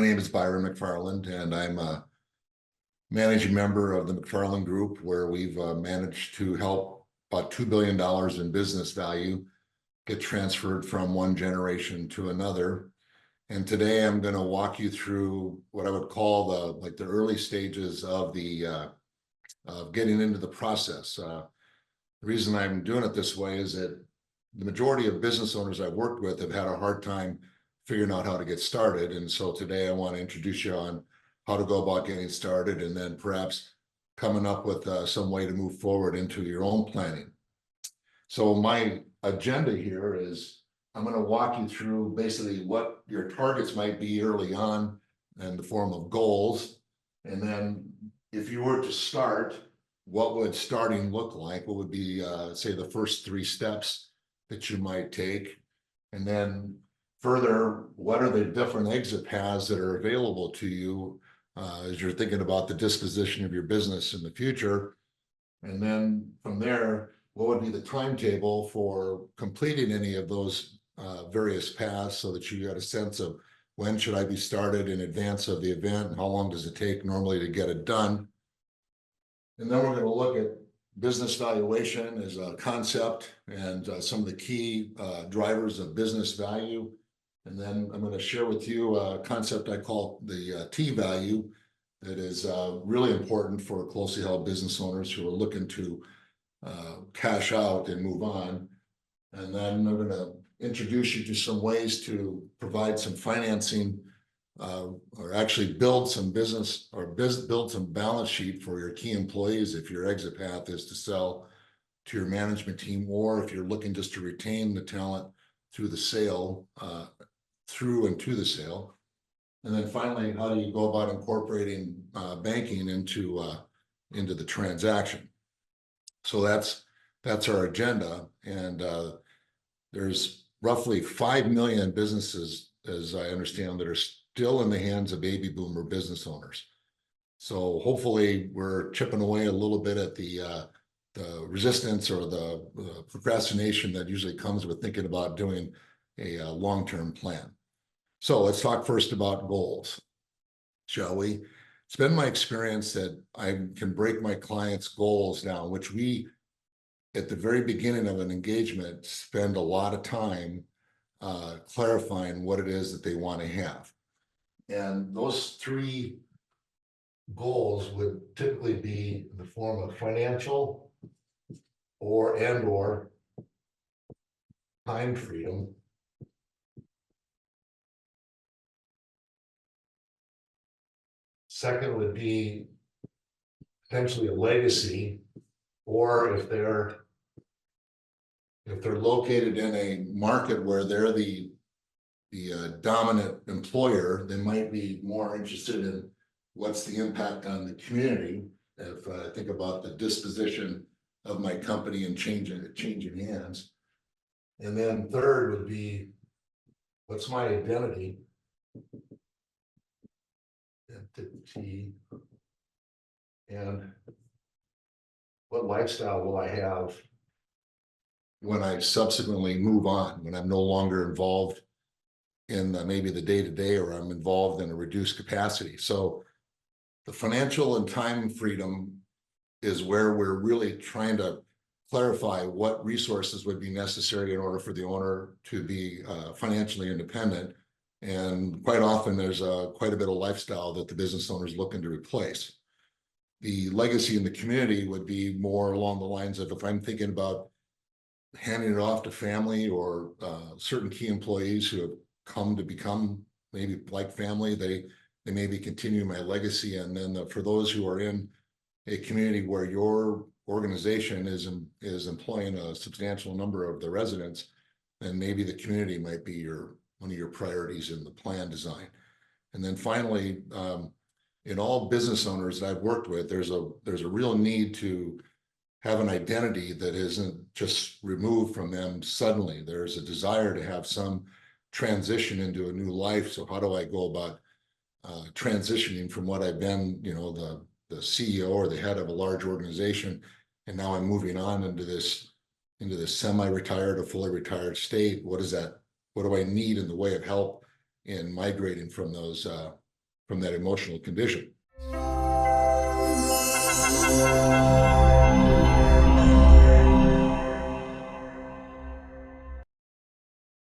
name is Byron McFarland, and I'm a managing member of the McFarland Group, where we've managed to help about $2 billion in business value get transferred from one generation to another. And today I'm going to walk you through what I would call the early stages of getting into the process. The reason I'm doing it this way is that the majority of business owners I've worked with have had a hard time figuring out how to get started. And so today I want to introduce you on how to go about getting started, and then perhaps coming up with some way to move forward into your own planning. So my agenda here is I'm going to walk you through basically what your targets might be early on in the form of goals. And then if you were to start, what would starting look like? What would be, say, the first 3 steps that you might take? And then further, what are the different exit paths that are available to you as you're thinking about the disposition of your business in the future? And then from there, what would be the timetable for completing any of those various paths, so that you got a sense of when should I be started in advance of the event, and how long does it take normally to get it done? And then we're going to look at business valuation as a concept and some of the key drivers of business value. And then I'm going to share with you a concept I call the T value that is really important for closely held business owners who are looking to cash out and move on. And then I'm going to introduce you to some ways to provide some financing or actually build some business or build some balance sheet for your key employees if your exit path is to sell to your management team, or if you're looking just to retain the talent through the sale, through and to the sale. And then finally, how do you go about incorporating banking into the transaction? So that's our agenda. And there's roughly 5 million businesses, as I understand, that are still in the hands of baby boomer business owners. So hopefully we're chipping away a little bit at the resistance or the procrastination that usually comes with thinking about doing a long-term plan. So let's talk first about goals, shall we? It's been my experience that I can break my clients' goals down, which we, at the very beginning of an engagement, spend a lot of time clarifying what it is that they want to have. And those 3 goals would typically be in the form of financial or time freedom. Second would be potentially a legacy, or if they're located in a market where they're the dominant employer, they might be more interested in what's the impact on the community. If I think about the disposition of my company and changing hands. And then third would be, what's my identity? And what lifestyle will I have when I subsequently move on, when I'm no longer involved in maybe the day-to-day, or I'm involved in a reduced capacity. So the financial and time freedom is where we're really trying to clarify what resources would be necessary in order for the owner to be financially independent. And quite often there's quite a bit of lifestyle that the business owner is looking to replace. The legacy in the community would be more along the lines of, if I'm thinking about handing it off to family or certain key employees who have come to become maybe like family, they maybe continue my legacy. And then for those who are in a community where your organization is employing a substantial number of the residents, then maybe the community might be one of your priorities in the plan design. And then finally, in all business owners that I've worked with, there's a real need to have an identity that isn't just removed from them suddenly. There's a desire to have some transition into a new life. So how do I go about transitioning from what I've been, the CEO or the head of a large organization, and now I'm moving on into this semi-retired or fully retired state? What is that? What do I need in the way of help in migrating from those from that emotional condition.